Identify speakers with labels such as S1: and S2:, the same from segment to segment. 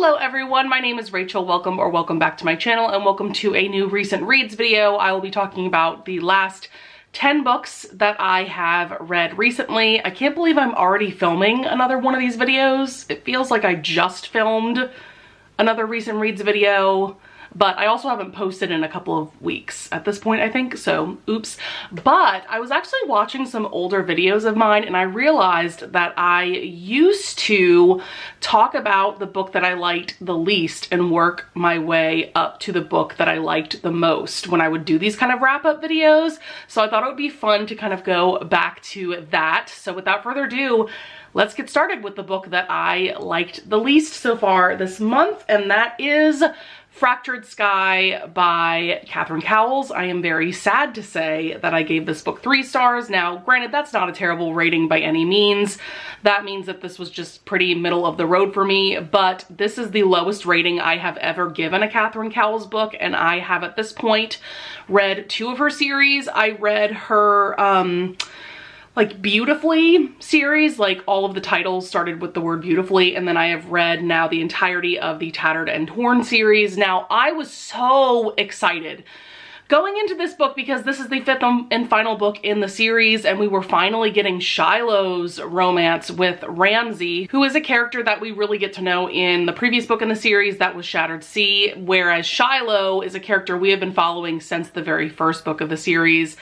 S1: Hello everyone, my name is Rachel. Welcome back to my channel, and welcome to a new recent reads video. I will be talking about the last 10 books that I have read recently. I can't believe I'm already filming another one of these videos. It feels like I just filmed another recent reads video, but I also haven't posted in a couple of weeks at this point, I think, so oops. But I was actually watching some older videos of mine and I realized that I used to talk about the book that I liked the least and work my way up to the book that I liked the most when I would do these kind of wrap-up videos. So I thought it would be fun to kind of go back to that. So without further ado, let's get started with the book that I liked the least so far this month, and that is Fractured Sky by Catherine Cowles. I am very sad to say that I gave this book 3 stars. Now, granted, that's not a terrible rating by any means. That means that this was just pretty middle of the road for me, but this is the lowest rating I have ever given a Catherine Cowles book, and I have at this point read 2 of her series. I read her, like Beautifully series, like all of the titles started with the word beautifully, and then I have read now the entirety of the Tattered and Torn series. Now, I was so excited going into this book because this is the 5th and final book in the series, and we were finally getting Shiloh's romance with Ramsey, who is a character that we really get to know in the previous book in the series, that was Shattered Sea, whereas Shiloh is a character we have been following since the very first book of the series.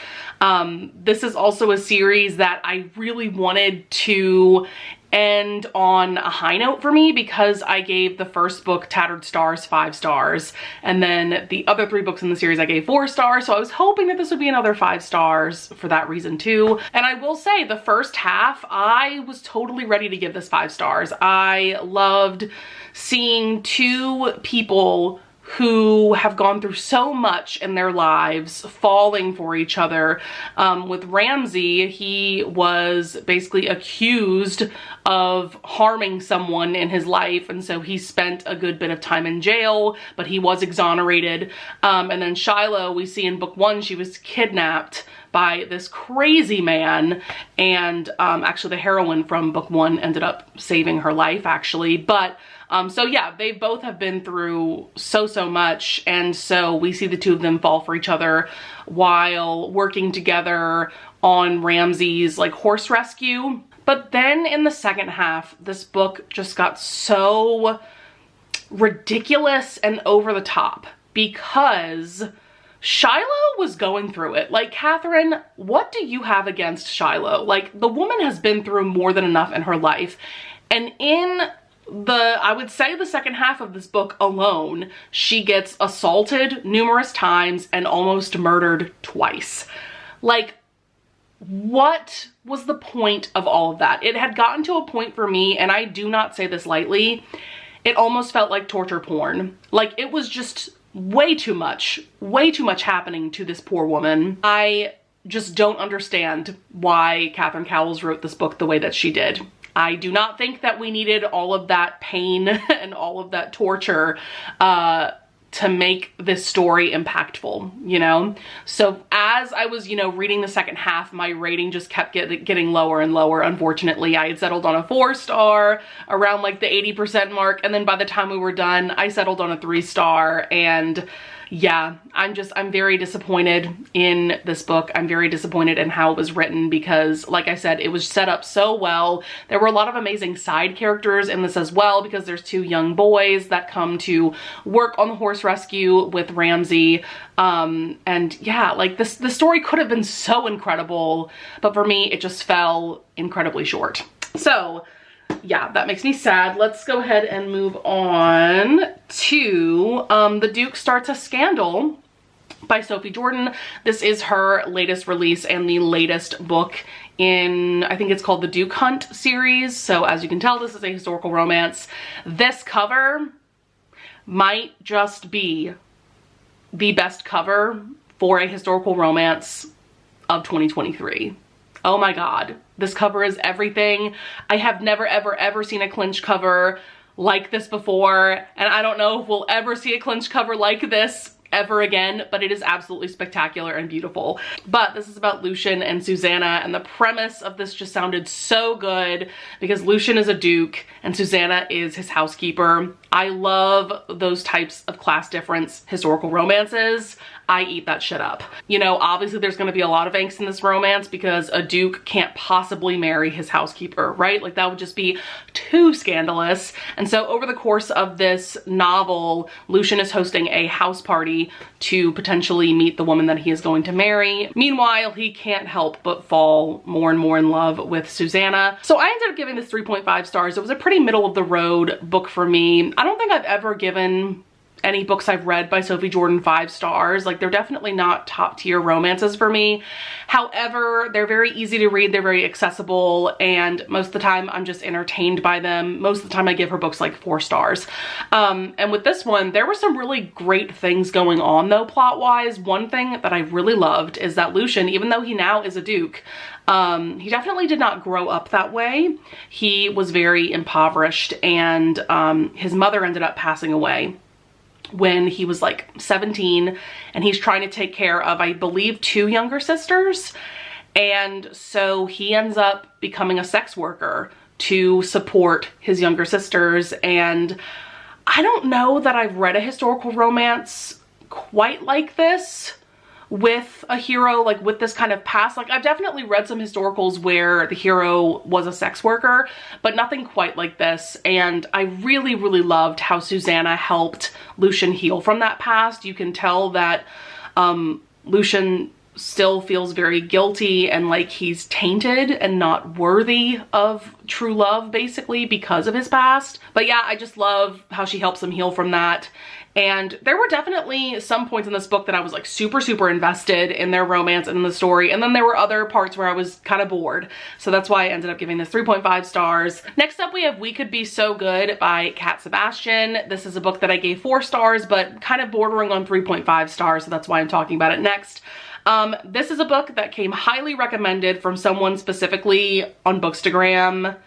S1: This is also a series that I really wanted to end on a high note for me because I gave the first book, Tattered Stars, 5 stars, and then the other 3 books in the series I gave 4 stars, so I was hoping that this would be another 5 stars for that reason too. And I will say, the first half, I was totally ready to give this 5 stars. I loved seeing 2 people who have gone through so much in their lives falling for each other. With Ramsey, he was basically accused of harming someone in his life, and so he spent a good bit of time in jail, but he was exonerated. And then Shiloh, we see in book 1, she was kidnapped by this crazy man, and actually the heroine from book 1 ended up saving her life, actually. But so yeah, they both have been through so much, and so we see the 2 of them fall for each other while working together on Ramsey's like horse rescue. But then in the second half, this book just got so ridiculous and over the top because Shiloh was going through it. Like, Catherine, what do you have against Shiloh? Like, the woman has been through more than enough in her life, and in I would say the second half of this book alone, she gets assaulted numerous times and almost murdered twice. Like, what was the point of all of that? It had gotten to a point for me, and I do not say this lightly, it almost felt like torture porn. Like, it was just way too much happening to this poor woman. I just don't understand why Catherine Cowles wrote this book the way that she did. I do not think that we needed all of that pain and all of that torture to make this story impactful, you know? So as I was, you know, reading the second half, my rating just kept getting lower and lower. Unfortunately, I had settled on a 4 star around like the 80% mark, and then by the time we were done, I settled on a 3 star, and yeah, I'm very disappointed in this book. I'm very disappointed in how it was written because, like I said, it was set up so well. There were a lot of amazing side characters in this as well, because there's 2 young boys that come to work on the horse rescue with Ramsey. And yeah, like the story could have been so incredible, but for me, it just fell incredibly short. So yeah, that makes me sad. Let's go ahead and move on to The Duke Starts a Scandal by Sophie Jordan. This is her latest release and the latest book in, I think it's called the Duke Hunt series. So as you can tell, this is a historical romance. This cover might just be the best cover for a historical romance of 2023. Oh my god, this cover is everything. I have never ever seen a clinch cover like this before, and I don't know if we'll ever see a clinch cover like this ever again, but it is absolutely spectacular and beautiful. But this is about Lucien and Susanna, and the premise of this just sounded so good because Lucien is a duke and Susanna is his housekeeper. I love those types of class difference historical romances. I eat that shit up. You know, obviously there's gonna be a lot of angst in this romance because a duke can't possibly marry his housekeeper, right? Like that would just be too scandalous. And so over the course of this novel, Lucien is hosting a house party to potentially meet the woman that he is going to marry. Meanwhile, he can't help but fall more and more in love with Susanna. So I ended up giving this 3.5 stars. It was a pretty middle of the road book for me. I don't think I've ever given any books I've read by Sophie Jordan 5 stars. Like, they're definitely not top tier romances for me. However, they're very easy to read, they're very accessible, and most of the time I'm just entertained by them. Most of the time I give her books like 4 stars. And with this one, there were some really great things going on though, plot-wise. One thing that I really loved is that Lucien, even though he now is a duke, he definitely did not grow up that way. He was very impoverished, and his mother ended up passing away when he was like 17, and he's trying to take care of, I believe, 2 younger sisters. And so he ends up becoming a sex worker to support his younger sisters. And I don't know that I've read a historical romance quite like this with a hero, like with this kind of past. Like, I've definitely read some historicals where the hero was a sex worker, but nothing quite like this. And I really, really loved how Susanna helped Lucien heal from that past. You can tell that Lucien still feels very guilty and like he's tainted and not worthy of true love, basically, because of his past. But yeah, I just love how she helps him heal from that. And there were definitely some points in this book that I was like super, super invested in their romance and in the story. And then there were other parts where I was kind of bored. So that's why I ended up giving this 3.5 stars. Next up, we have We Could Be So Good by Cat Sebastian. This is a book that I gave 4 stars, but kind of bordering on 3.5 stars. So that's why I'm talking about it next. This is a book that came highly recommended from someone specifically on Bookstagram.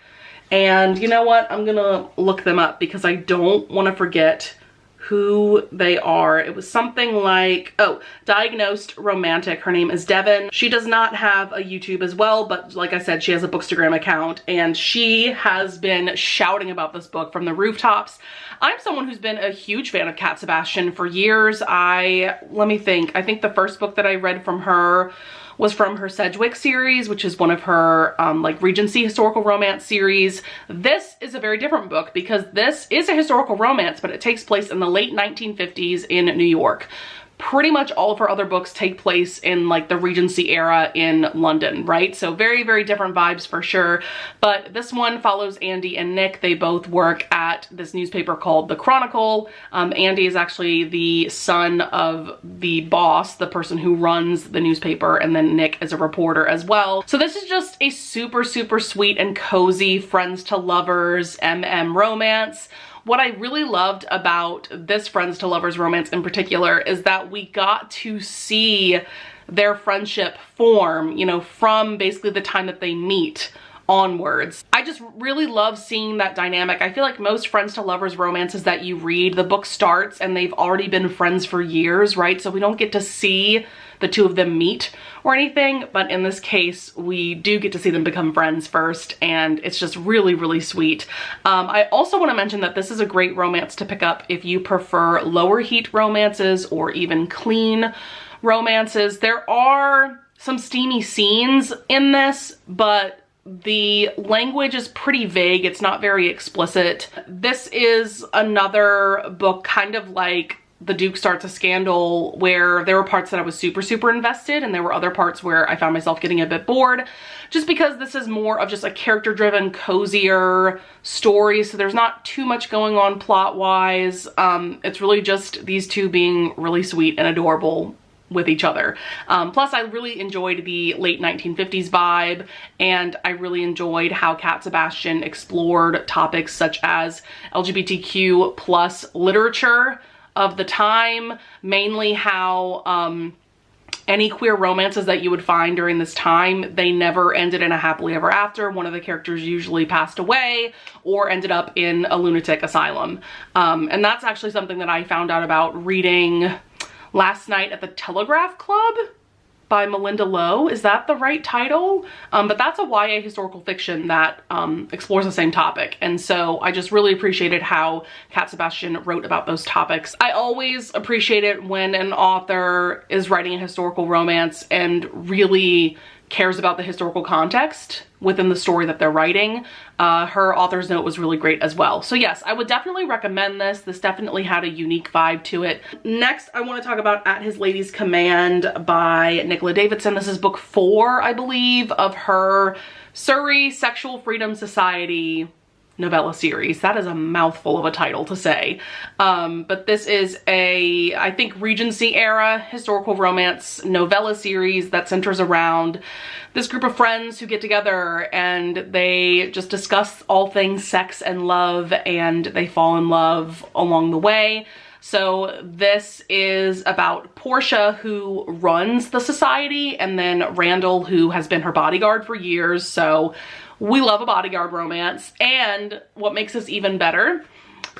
S1: And you know what? I'm gonna look them up because I don't want to forget who they are. It was something like, oh, Diagnosed Romantic. Her name is Devin. She does not have a YouTube as well, but like I said, she has a Bookstagram account, and she has been shouting about this book from the rooftops. I'm someone who's been a huge fan of Cat Sebastian for years. Let me think. I think the first book that I read from her was from her Sedgwick series, which is one of her like Regency historical romance series. This is a very different book because this is a historical romance, but it takes place in the late 1950s in New York. Pretty much all of her other books take place in like the Regency era in London, right? So very, very different vibes for sure. But this one follows Andy and Nick. They both work at this newspaper called The Chronicle. Andy is actually the son of the boss, the person who runs the newspaper, and then Nick is a reporter as well. So this is just a super, super sweet and cozy friends to lovers MM romance. What I really loved about this friends to lovers romance in particular is that we got to see their friendship form, you know, from basically the time that they meet onwards. I just really love seeing that dynamic. I feel like most friends to lovers romances that you read, the book starts and they've already been friends for years, right? So we don't get to see the two of them meet or anything, but in this case, we do get to see them become friends first, and it's just really, really sweet. I also want to mention that this is a great romance to pick up if you prefer lower heat romances or even clean romances. There are some steamy scenes in this, but the language is pretty vague. It's not very explicit. This is another book kind of like The Duke Starts a Scandal, where there were parts that I was super, super invested, and there were other parts where I found myself getting a bit bored, just because this is more of just a character-driven, cozier story, so there's not too much going on plot-wise. It's really just these two being really sweet and adorable with each other. Plus, I really enjoyed the late 1950s vibe, and I really enjoyed how Cat Sebastian explored topics such as LGBTQ plus literature of the time, mainly how any queer romances that you would find during this time, they never ended in a happily ever after. One of the characters usually passed away or ended up in a lunatic asylum. And that's actually something that I found out about reading Last Night at the Telegraph Club by Melinda Lowe. Is that the right title? But that's a YA historical fiction that explores the same topic. And so I just really appreciated how Cat Sebastian wrote about those topics. I always appreciate it when an author is writing a historical romance and really cares about the historical context within the story that they're writing. Her author's note was really great as well. So yes, I would definitely recommend this. This definitely had a unique vibe to it. Next, I want to talk about At His Lady's Command by Nicola Davidson. This is book 4, I believe, of her Surrey Sexual Freedom Society novella series. That is a mouthful of a title to say. But this is a, I think, Regency era historical romance novella series that centers around this group of friends who get together and they just discuss all things sex and love, and they fall in love along the way. So this is about Portia, who runs the society, and then Randall, who has been her bodyguard for years. So we love a bodyguard romance. And what makes this even better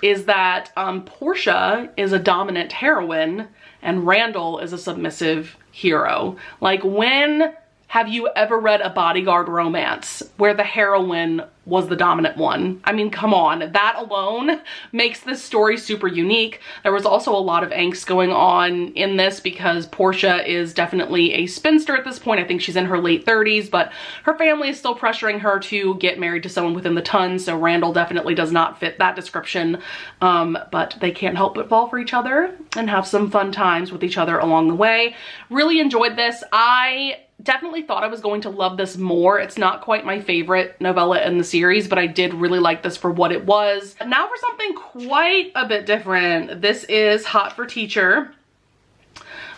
S1: is that Portia is a dominant heroine and Randall is a submissive hero. Like, when have you ever read a bodyguard romance where the heroine was the dominant one? I mean, come on. That alone makes this story super unique. There was also a lot of angst going on in this because Portia is definitely a spinster at this point. I think she's in her late 30s, but her family is still pressuring her to get married to someone within the ton, so Randall definitely does not fit that description. But they can't help but fall for each other and have some fun times with each other along the way. Really enjoyed this. I definitely thought I was going to love this more. It's not quite my favorite novella in the series, but I did really like this for what it was. Now for something quite a bit different. This is Hot for Teacher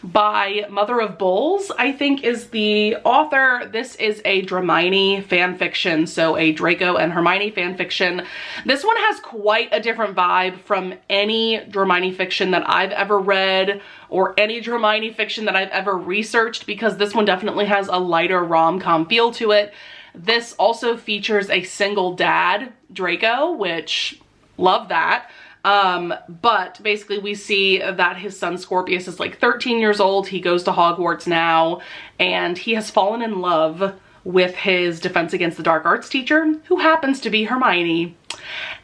S1: by Mother of Bulls, I think is the author. This is a Dramini fan fiction, so a Draco and Hermione fan fiction. This one has quite a different vibe from any Dramini fiction that I've ever read or any Dramini fiction that I've ever researched, because this one definitely has a lighter rom-com feel to it. This also features a single dad, Draco, which love that. But basically we see that his son Scorpius is like 13 years old. He goes to Hogwarts now, and he has fallen in love with his Defense Against the Dark Arts teacher, who happens to be Hermione.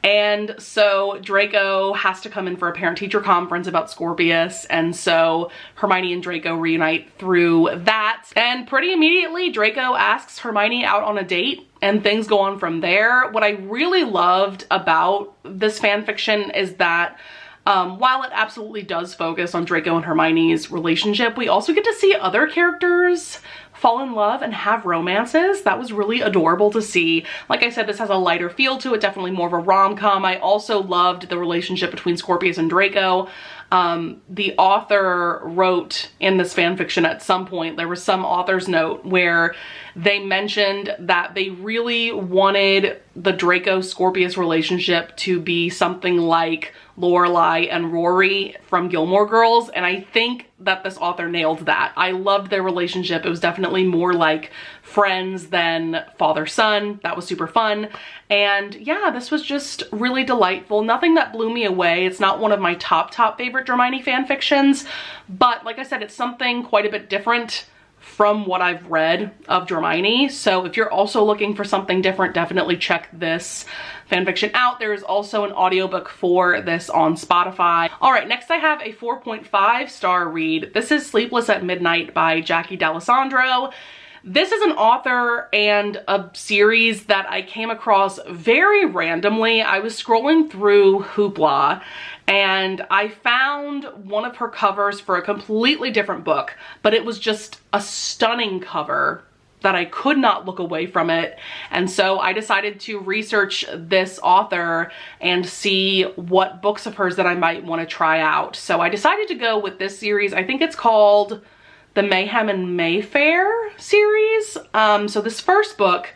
S1: And so Draco has to come in for a parent-teacher conference about Scorpius, and so Hermione and Draco reunite through that. And pretty immediately, Draco asks Hermione out on a date, and things go on from there. What I really loved about this fanfiction is that while it absolutely does focus on Draco and Hermione's relationship, we also get to see other characters fall in love and have romances. That was really adorable to see. Like I said, this has a lighter feel to it, definitely more of a rom-com. I also loved the relationship between Scorpius and Draco. The author wrote in this fanfiction at some point, there was some author's note where they mentioned that they really wanted the Draco-Scorpius relationship to be something like Lorelai and Rory from Gilmore Girls, and I think that this author nailed that. I loved their relationship. It was definitely more like friends than father-son. That was super fun. And yeah, this was just really delightful. Nothing that blew me away. It's not one of my top favorite Dramini fanfictions, but like I said, it's something quite a bit different from what I've read of Dramini. So if you're also looking for something different, definitely check this fanfiction out. There is also an audiobook for this on Spotify. All right, next I have a 4.5 star read. This is Sleepless at Midnight by Jackie D'Alessandro. This is an author and a series that I came across very randomly. I was scrolling through Hoopla and I found one of her covers for a completely different book, but it was just a stunning cover that I could not look away from it. And so I decided to research this author and see what books of hers that I might want to try out. So I decided to go with this series. I think it's called the Mayhem and Mayfair series. So this first book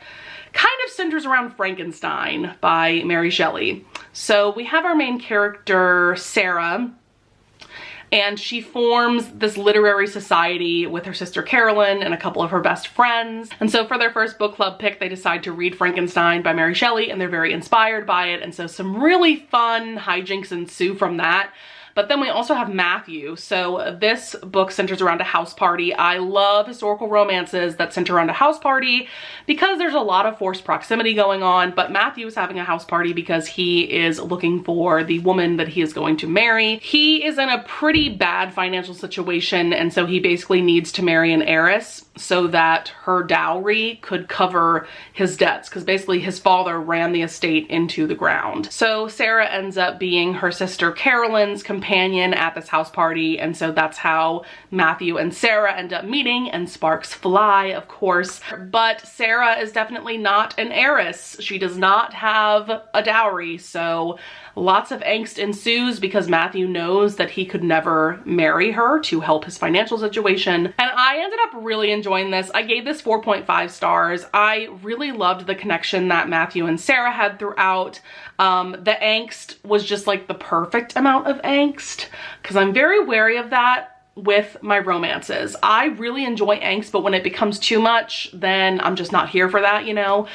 S1: kind of centers around Frankenstein by Mary Shelley. So we have our main character, Sarah, and she forms this literary society with her sister Carolyn and a couple of her best friends. And so for their first book club pick, they decide to read Frankenstein by Mary Shelley, and they're very inspired by it. And so some really fun hijinks ensue from that. But then we also have Matthew. So this book centers around a house party. I love historical romances that center around a house party because there's a lot of forced proximity going on. But Matthew is having a house party because he is looking for the woman that he is going to marry. He is in a pretty bad financial situation, and so he basically needs to marry an heiress so that her dowry could cover his debts, because basically his father ran the estate into the ground. So Sarah ends up being her sister Carolyn's companion at this house party, and so that's how Matthew and Sarah end up meeting, and sparks fly, of course. But Sarah is definitely not an heiress. She does not have a dowry, so lots of angst ensues because Matthew knows that he could never marry her to help his financial situation. And I ended up really enjoying this. I gave this 4.5 stars. I really loved the connection that Matthew and Sarah had throughout. The angst was just like the perfect amount of angst, because I'm very wary of that with my romances. I really enjoy angst, but when it becomes too much, then I'm just not here for that, you know?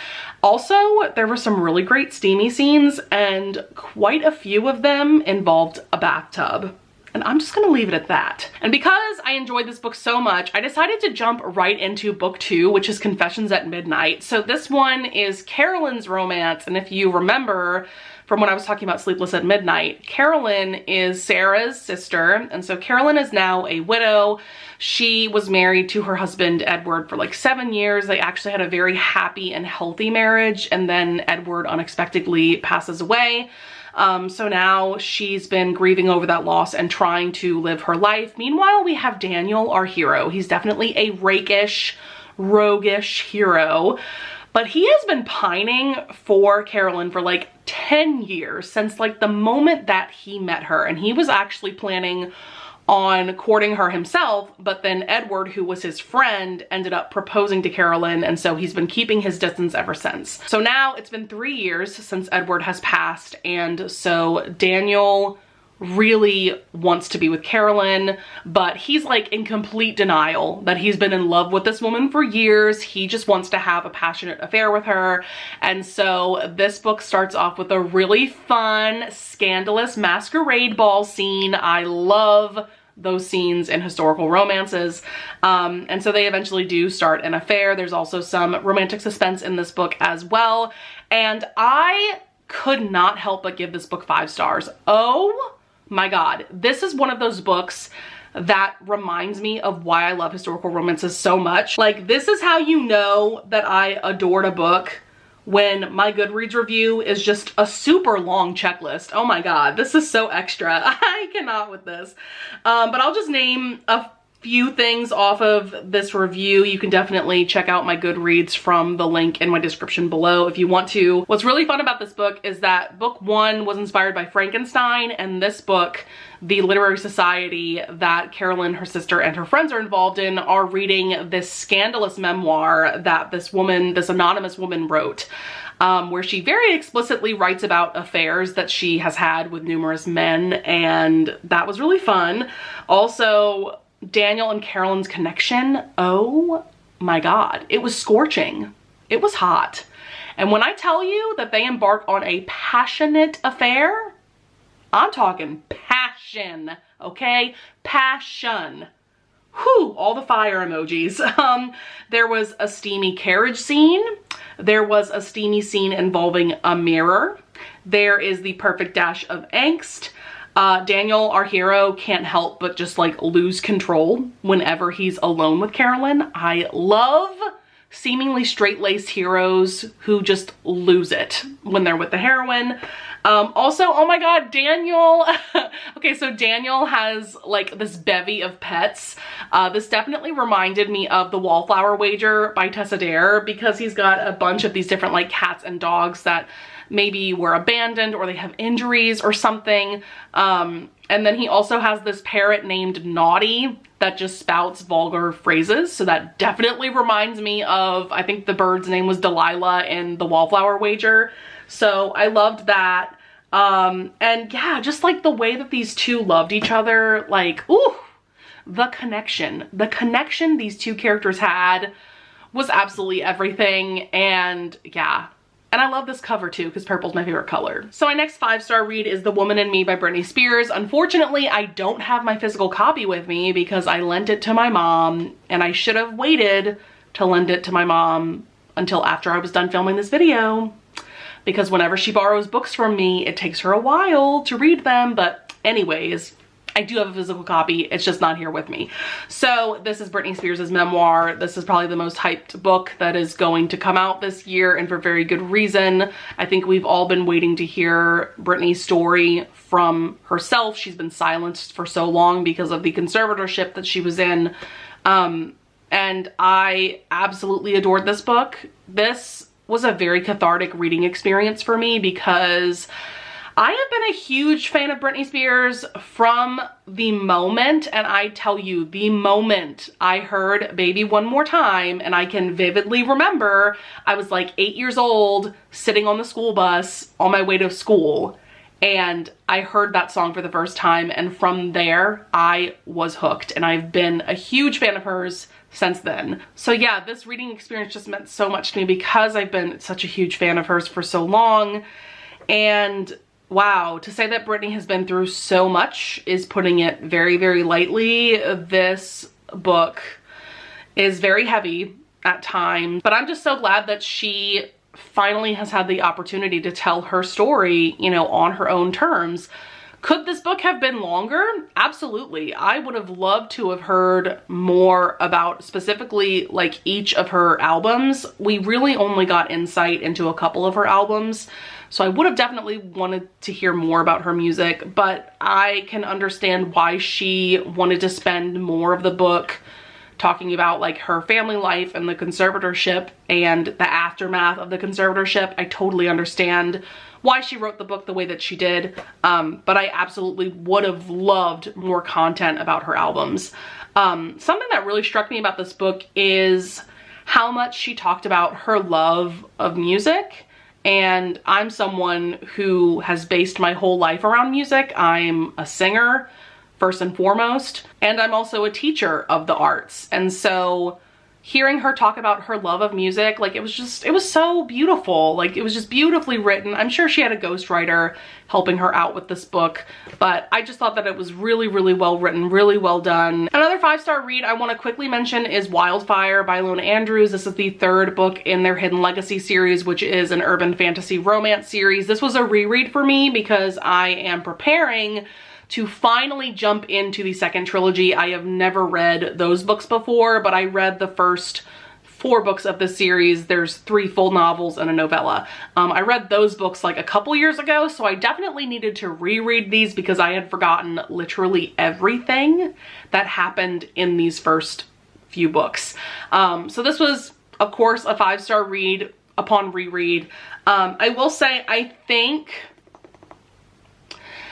S1: Also, there were some really great steamy scenes, and quite a few of them involved a bathtub. And I'm just gonna leave it at that. And because I enjoyed this book so much, I decided to jump right into book 2, which is Confessions at Midnight. So this one is Carolyn's romance, and if you remember from when I was talking about Sleepless at Midnight, Carolyn is Sarah's sister, and so Carolyn is now a widow. She was married to her husband Edward for like 7 years. They actually had a very happy and healthy marriage, and then Edward unexpectedly passes away. So now she's been grieving over that loss and trying to live her life. Meanwhile, we have Daniel, our hero. He's definitely a rakish, roguish hero, but he has been pining for Carolyn for like 10 years, since like the moment that he met her, and he was actually planning on courting her himself, but then Edward, who was his friend, ended up proposing to Carolyn, and so he's been keeping his distance ever since. So now it's been 3 years since Edward has passed, and so Daniel really wants to be with Carolyn, but he's like in complete denial that he's been in love with this woman for years. He just wants to have a passionate affair with her. And so this book starts off with a really fun, scandalous masquerade ball scene. I love those scenes in historical romances. And so they eventually do start an affair. There's also some romantic suspense in this book as well. And I could not help but give this book 5 stars. Oh my God, this is one of those books that reminds me of why I love historical romances so much. Like, this is how you know that I adored a book, when my Goodreads review is just a super long checklist. Oh my God, this is so extra. I cannot with this. But I'll just name a few things off of this review. You can definitely check out my Goodreads from the link in my description below if you want to. What's really fun about this book is that book 1 was inspired by Frankenstein, and this book, the literary society that Carolyn, her sister, and her friends are involved in are reading this scandalous memoir that this woman, this anonymous woman, wrote, where she very explicitly writes about affairs that she has had with numerous men, and that was really fun. Also, Daniel and Carolyn's connection, oh my God, it was scorching. It was hot. And when I tell you that they embark on a passionate affair, I'm talking passion, okay? Passion. Whew, all the fire emojis. There was a steamy carriage scene. There was a steamy scene involving a mirror. There is the perfect dash of angst. Daniel, our hero, can't help but just like lose control whenever he's alone with Carolyn. I love seemingly straight-laced heroes who just lose it when they're with the heroine. Also, oh my God, Daniel. Okay, so Daniel has like this bevy of pets. This definitely reminded me of The Wallflower Wager by Tessa Dare, because he's got a bunch of these different like cats and dogs that maybe were abandoned or they have injuries or something. And then he also has this parrot named Naughty that just spouts vulgar phrases. So that definitely reminds me of, I think the bird's name was Delilah in The Wallflower Wager. So I loved that. And yeah, just like the way that these two loved each other, like, ooh, the connection these two characters had was absolutely everything. And yeah, And I love this cover too, because purple's my favorite color. So my next 5-star read is The Woman in Me by Britney Spears. Unfortunately, I don't have my physical copy with me because I lent it to my mom, and I should have waited to lend it to my mom until after I was done filming this video, because whenever she borrows books from me, it takes her a while to read them. But anyways, I do have a physical copy. It's just not here with me. So this is Britney Spears' memoir. This is probably the most hyped book that is going to come out this year, and for very good reason. I think we've all been waiting to hear Britney's story from herself. She's been silenced for so long because of the conservatorship that she was in. And I absolutely adored this book. This was a very cathartic reading experience for me because I have been a huge fan of Britney Spears from the moment, and I tell you, the moment I heard Baby One More Time, and I can vividly remember I was like 8 years old sitting on the school bus on my way to school, and I heard that song for the first time, and from there I was hooked, and I've been a huge fan of hers since then. So yeah, this reading experience just meant so much to me because I've been such a huge fan of hers for so long. And wow, to say that Britney has been through so much is putting it very, very lightly. This book is very heavy at times, but I'm just so glad that she finally has had the opportunity to tell her story, you know, on her own terms. Could this book have been longer? Absolutely. I would have loved to have heard more about specifically like each of her albums. We really only got insight into a couple of her albums, so I would have definitely wanted to hear more about her music, but I can understand why she wanted to spend more of the book talking about like her family life and the conservatorship and the aftermath of the conservatorship. I totally understand why she wrote the book the way that she did, but I absolutely would have loved more content about her albums. Something that really struck me about this book is how much she talked about her love of music. And I'm someone who has based my whole life around music. I'm a singer, first and foremost, and I'm also a teacher of the arts. And so hearing her talk about her love of music, like it was so beautiful. Like it was just beautifully written. I'm sure she had a ghostwriter helping her out with this book, but I just thought that it was really, really well written, really well done. Another 5-star read I want to quickly mention is Wildfire by Lona Andrews. This is the 3rd book in their Hidden Legacy series, which is an urban fantasy romance series. This was a reread for me because I am preparing to finally jump into the 2nd trilogy. I have never read those books before, but I read the first 4 books of this series. There's 3 full novels and a novella. I read those books like a couple years ago, so I definitely needed to reread these because I had forgotten literally everything that happened in these first few books. So this was, of course, a 5-star read upon reread. I will say, I think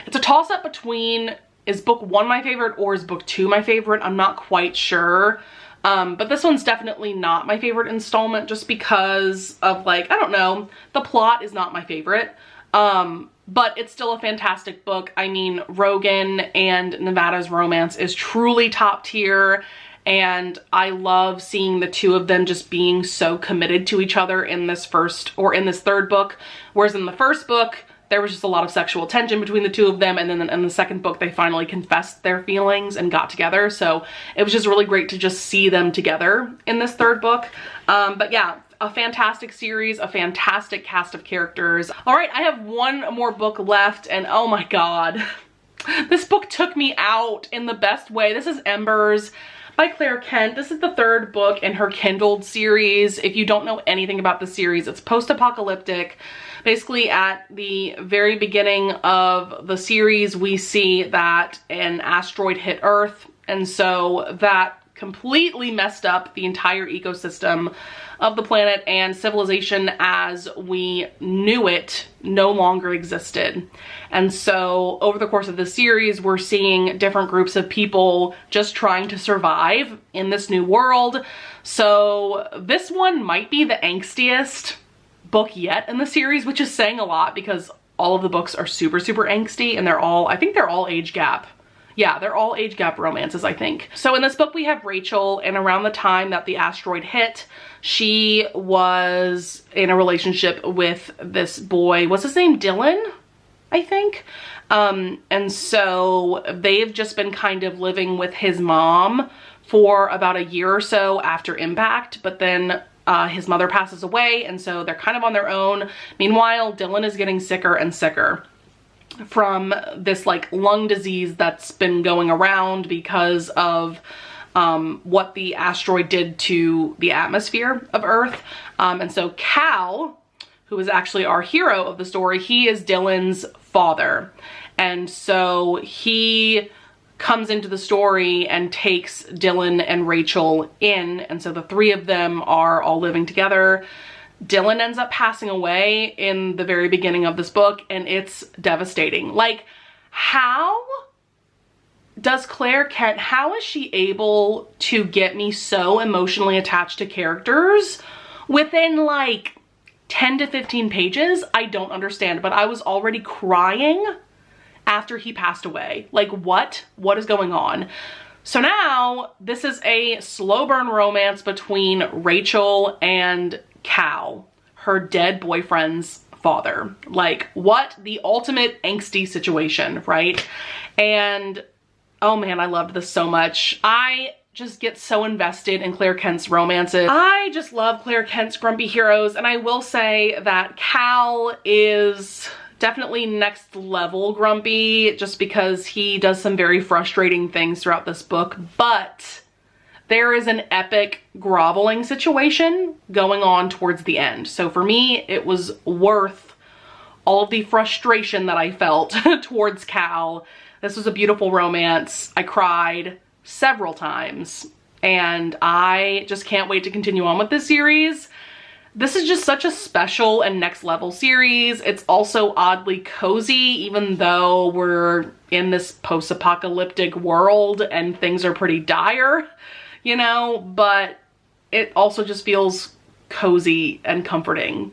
S1: it's a toss-up between, is book 1 my favorite or is book 2 my favorite? I'm not quite sure. But this one's definitely not my favorite installment just because of like, I don't know, the plot is not my favorite. But it's still a fantastic book. I mean, Rogan and Nevada's romance is truly top tier. And I love seeing the two of them just being so committed to each other in this 3rd book. Whereas in the 1st book, there was just a lot of sexual tension between the two of them, and then in the 2nd book they finally confessed their feelings and got together. So it was just really great to just see them together in this 3rd book. But yeah, a fantastic series, a fantastic cast of characters. All right, I have one more book left, and oh my god, this book took me out in the best way. This is Embers by Claire Kent. This is the 3rd book in her Kindled series. If you don't know anything about the series, it's post-apocalyptic. Basically, at the very beginning of the series, we see that an asteroid hit Earth, and so that completely messed up the entire ecosystem of the planet, and civilization as we knew it no longer existed. And so over the course of the series, we're seeing different groups of people just trying to survive in this new world. So this one might be the angstiest book yet in the series, which is saying a lot because all of the books are super, super angsty, and I think they're all age gap Yeah, they're all age gap romances, I think. So in this book we have Rachel, and around the time that the asteroid hit, she was in a relationship with this boy. What's his name? Dylan, I think. And so they've just been kind of living with his mom for about a year or so after impact, but then his mother passes away, and so they're kind of on their own. Meanwhile, Dylan is getting sicker and sicker from this like lung disease that's been going around because of what the asteroid did to the atmosphere of Earth. And so Cal, who is actually our hero of the story, he is Dylan's father. And so he comes into the story and takes Dylan and Rachel in, and so the three of them are all living together. Dylan ends up passing away in the very beginning of this book, and it's devastating. Like, how does Claire Kent, how is she able to get me so emotionally attached to characters within like 10 to 15 pages? I don't understand, but I was already crying after he passed away. Like, what is going on? So now this is a slow burn romance between Rachel and Cal, her dead boyfriend's father. Like, what? The ultimate angsty situation, right? And oh man, I loved this so much. I just get so invested in Claire Kent's romances. I just love Claire Kent's grumpy heroes, and I will say that Cal is definitely next level grumpy, just because he does some very frustrating things throughout this book, but there is an epic groveling situation going on towards the end. So for me, it was worth all of the frustration that I felt towards Cal. This was a beautiful romance. I cried several times, and I just can't wait to continue on with this series. This is just such a special and next level series. It's also oddly cozy, even though we're in this post-apocalyptic world and things are pretty dire, you know, but it also just feels cozy and comforting.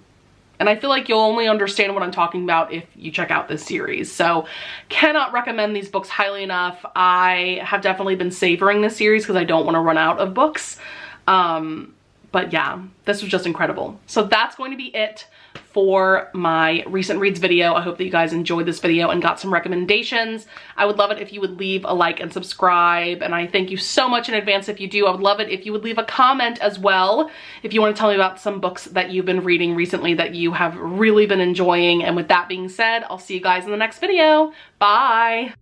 S1: And I feel like you'll only understand what I'm talking about if you check out this series. So cannot recommend these books highly enough. I have definitely been savoring this series because I don't want to run out of books. But yeah, this was just incredible. So that's going to be it for my recent reads video. I hope that you guys enjoyed this video and got some recommendations. I would love it if you would leave a like and subscribe, and I thank you so much in advance if you do. I would love it if you would leave a comment as well if you want to tell me about some books that you've been reading recently that you have really been enjoying. And with that being said, I'll see you guys in the next video. Bye!